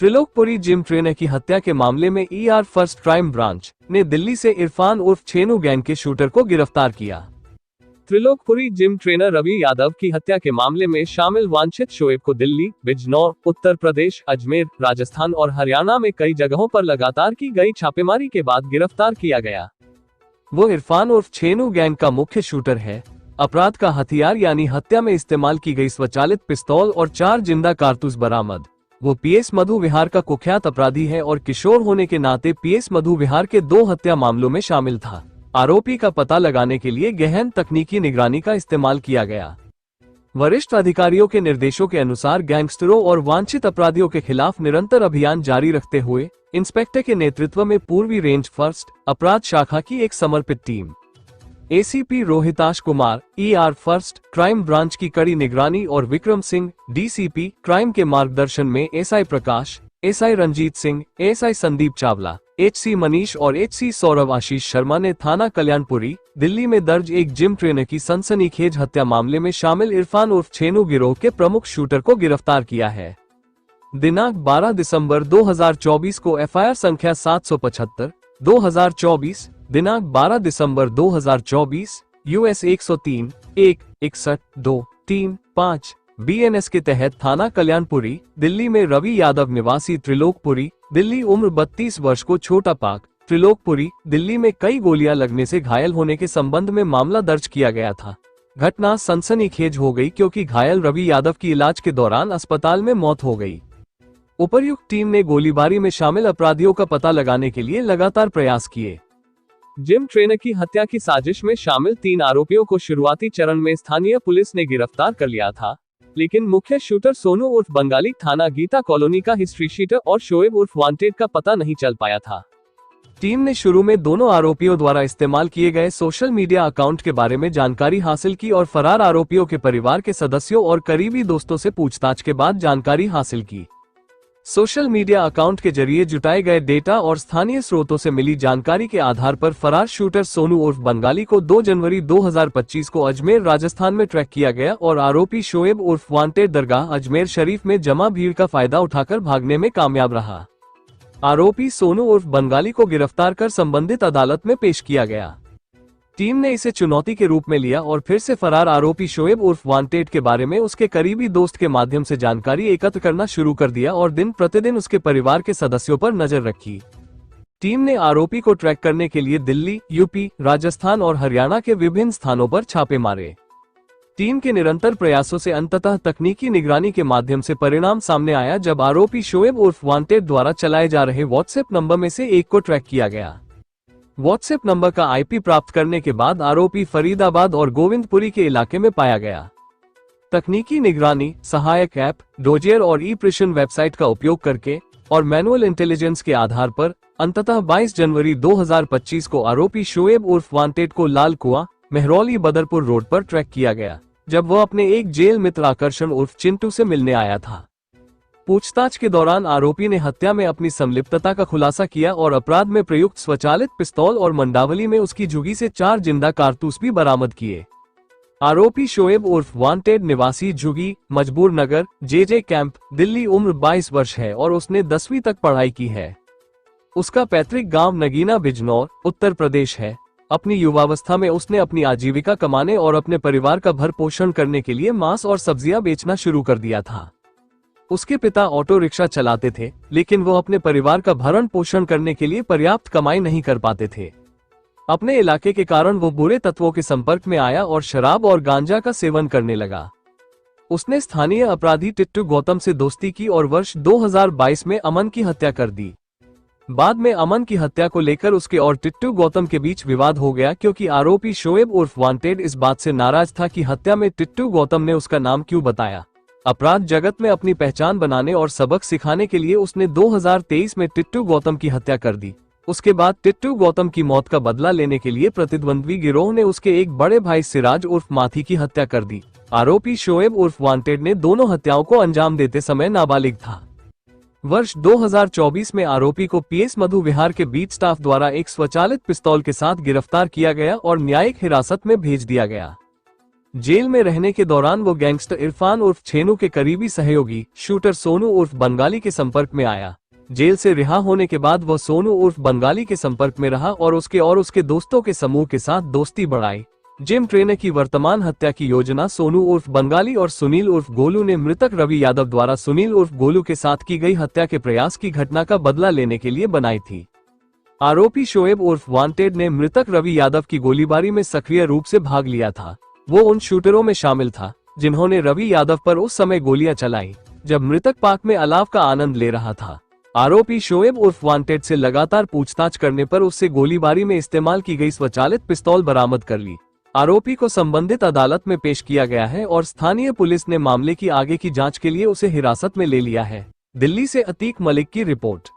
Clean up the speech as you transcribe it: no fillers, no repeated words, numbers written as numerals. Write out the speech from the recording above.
Trilokpuri gym trainer की हत्या के मामले में ER फर्स्ट क्राइम ब्रांच ने दिल्ली से इरफान उर्फ छेनू गैंग के शूटर को गिरफ्तार किया। त्रिलोकपुरी जिम ट्रेनर रवि यादव की हत्या के मामले में शामिल वांछित शोएब को दिल्ली, बिजनौर, उत्तर प्रदेश, अजमेर, राजस्थान और हरियाणा में कई जगहों पर लगातार की गई छापेमारी के बाद गिरफ्तार किया गया। वो इरफान उर्फ छेनू गैंग का मुख्य शूटर है। अपराध का हथियार यानी हत्या में इस्तेमाल की गई स्वचालित पिस्तौल और 4 जिंदा कारतूस बरामद। वो PS मधु विहार का कुख्यात अपराधी है और किशोर होने के नाते PS मधु विहार के 2 हत्या मामलों में शामिल था। आरोपी का पता लगाने के लिए गहन तकनीकी निगरानी का इस्तेमाल किया गया। वरिष्ठ अधिकारियों के निर्देशों के अनुसार गैंगस्टरों और वांछित अपराधियों के खिलाफ निरंतर अभियान जारी रखते हुए इंस्पेक्टर के नेतृत्व में पूर्वी रेंज फर्स्ट अपराध शाखा की एक समर्पित team ACP Rohitash Kumar ER first crime branch की कड़ी निगरानी और विक्रम सिंह DCP क्राइम के मार्गदर्शन में SI प्रकाश, SI Ranjit Singh, SI Sandeep Chawla, HC Manish और HC सौरभ आशीष शर्मा ने थाना कल्याणपुरी, दिल्ली में दर्ज एक जिम ट्रेनर की सनसनीखेज हत्या मामले में शामिल इरफान उर्फ छेनू गिरोह के प्रमुख शूटर को गिरफ्तार किया है। दिनांक 12 दिसंबर 2024 को FIR संख्या 775 2024, दिनांक 12 दिसंबर 2024, US 103 1 61 2 3 5 BNS के तहत थाना कल्याणपुरी, दिल्ली में रवि यादव निवासी त्रिलोकपुरी, दिल्ली, उम्र 32 वर्ष को छोटा पाक, त्रिलोकपुरी, दिल्ली में कई गोलियां लगने से घायल होने के संबंध में मामला दर्ज किया गया था। घटना सनसनीखेज हो गई क्योंकि घायल रवि यादव की इलाज के दौरान अस्पताल में मौत हो गई। उपर्युक्त टीम ने गोलीबारी में शामिल अपराधियों का पता लगाने के लिए लगातार प्रयास किए। जिम ट्रेनर की हत्या की साजिश में शामिल 3 आरोपियों को शुरुआती चरण में स्थानीय पुलिस ने गिरफ्तार कर लिया था, लेकिन मुख्य शूटर सोनू उर्फ बंगाली, थाना गीता कॉलोनी का हिस्ट्री शीटर और शोएब उर्फ वांटेड का पता नहीं चल पाया था। टीम ने शुरू में दोनों आरोपियों द्वारा इस्तेमाल किए गए सोशल मीडिया अकाउंट के बारे में जानकारी हासिल की और फरार आरोपियों के परिवार के सदस्यों और करीबी दोस्तों से पूछताछ के बाद जानकारी हासिल की। सोशल मीडिया अकाउंट के जरिए जुटाए गए डेटा और स्थानीय स्रोतों से मिली जानकारी के आधार पर फरार शूटर सोनू उर्फ बंगाली को 2 जनवरी 2025 को अजमेर, राजस्थान में ट्रैक किया गया और आरोपी शोएब उर्फ वांटेड दरगाह अजमेर शरीफ में जमा भीड़ का फायदा उठाकर भागने में कामयाब रहा। आरोपी सोनू उर्फ बंगाली को गिरफ्तार कर संबंधित अदालत में पेश किया गया। टीम ने इसे चुनौती के रूप में लिया और फिर से फरार आरोपी शोएब उर्फ वांटेड के बारे में उसके करीबी दोस्त के माध्यम से जानकारी एकत्र करना शुरू कर दिया और दिन प्रतिदिन उसके परिवार के सदस्यों पर नजर रखी। टीम ने आरोपी को ट्रैक करने के लिए दिल्ली, यूपी, राजस्थान और हरियाणा के विभिन्न स्थानों पर छापे मारे। टीम के निरंतर प्रयासों से अंततः तकनीकी निगरानी के माध्यम से परिणाम सामने आया जब आरोपी शोएब उर्फ वांटेड द्वारा चलाए जा रहे व्हाट्सएप नंबर में से एक को ट्रैक किया गया। व्हाट्सएप नंबर का IP प्राप्त करने के बाद आरोपी फरीदाबाद और गोविंदपुरी के इलाके में पाया गया। तकनीकी निगरानी, सहायक ऐप, डोजियर और ई-प्रिशन वेबसाइट का उपयोग करके और मैनुअल इंटेलिजेंस के आधार पर अंततः 22 जनवरी 2025 को आरोपी शोएब उर्फ वांटेड को लाल कुआं, मेहरौली, बदरपुर रोड पर ट्रैक किया गया, जब वह अपने एक जेल मित्र आकर्षण उर्फ चिंटू से मिलने आया था। पूछताछ के दौरान आरोपी ने हत्या में अपनी संलिप्तता का खुलासा किया और अपराध में प्रयुक्त स्वचालित पिस्तौल और मंडावली में उसकी झुग्गी से 4 जिंदा कारतूस भी बरामद किए। आरोपी शोएब उर्फ वांटेड निवासी झुग्गी, मजबूर नगर, JJ कैंप, दिल्ली, उम्र 22 वर्ष है और उसने 10वीं तक पढ़ाई की है। उसका पैतृक गांव नगीना, बिजनौर, उत्तर प्रदेश है। अपनी युवावस्था में उसने अपनी आजीविका कमाने और अपने परिवार का भर पोषण करने के लिए मांस और सब्जियां बेचना शुरू कर दिया था। उसके पिता ऑटो रिक्शा चलाते थे, लेकिन वो अपने परिवार का भरण पोषण करने के लिए पर्याप्त कमाई नहीं कर पाते थे। अपने इलाके के कारण वो बुरे तत्वों के संपर्क में आया और शराब और गांजा का सेवन करने लगा। उसने स्थानीय अपराधी टिट्टू गौतम से दोस्ती की और वर्ष 2022 में अमन की हत्या कर दी। बाद में अमन की हत्या को लेकर उसके और टिट्टू गौतम के बीच विवाद हो गया क्योंकि आरोपी शोएब उर्फ वांटेड इस बात से नाराज था कि हत्या में टिट्टू गौतम ने उसका नाम क्यों बताया। अपराध जगत में अपनी पहचान बनाने और सबक सिखाने के लिए उसने 2023 में टिट्टू गौतम की हत्या कर दी। उसके बाद टिट्टू गौतम की मौत का बदला लेने के लिए प्रतिद्वंद्वी गिरोह ने उसके एक बड़े भाई सिराज उर्फ माथी की हत्या कर दी। आरोपी शोएब उर्फ वांटेड ने दोनों हत्याओं को अंजाम देते समय नाबालिग था। वर्ष 2024 में आरोपी को PS मधु विहार के बीट स्टाफ द्वारा एक स्वचालित पिस्तौल के साथ गिरफ्तार किया गया और न्यायिक हिरासत में भेज दिया गया। जेल में रहने के दौरान वो गैंगस्टर इरफान उर्फ छेनू के करीबी सहयोगी शूटर सोनू उर्फ बंगाली के संपर्क में आया। जेल से रिहा होने के बाद वह सोनू उर्फ बंगाली के संपर्क में रहा और उसके दोस्तों के समूह के साथ दोस्ती बढ़ाई। जिम ट्रेनर की वर्तमान हत्या की योजना सोनू उर्फ बंगाली और सुनील उर्फ गोलू ने मृतक रवि यादव द्वारा सुनील उर्फ गोलू के साथ की गई हत्या के प्रयास की घटना का बदला लेने के लिए बनाई थी। आरोपी शोएब उर्फ वांटेड ने मृतक रवि यादव की गोलीबारी में सक्रिय रूप से भाग लिया था। वो उन शूटरों में शामिल था जिन्होंने रवि यादव पर उस समय गोलियां चलाई जब मृतक पार्क में अलाव का आनंद ले रहा था। आरोपी शोएब उर्फ वांटेड से लगातार पूछताछ करने पर उससे गोलीबारी में इस्तेमाल की गई स्वचालित पिस्तौल बरामद कर ली। आरोपी को संबंधित अदालत में पेश किया गया है और स्थानीय पुलिस ने मामले की आगे की जांच के लिए उसे हिरासत में ले लिया है। दिल्ली से अतीक मलिक की रिपोर्ट।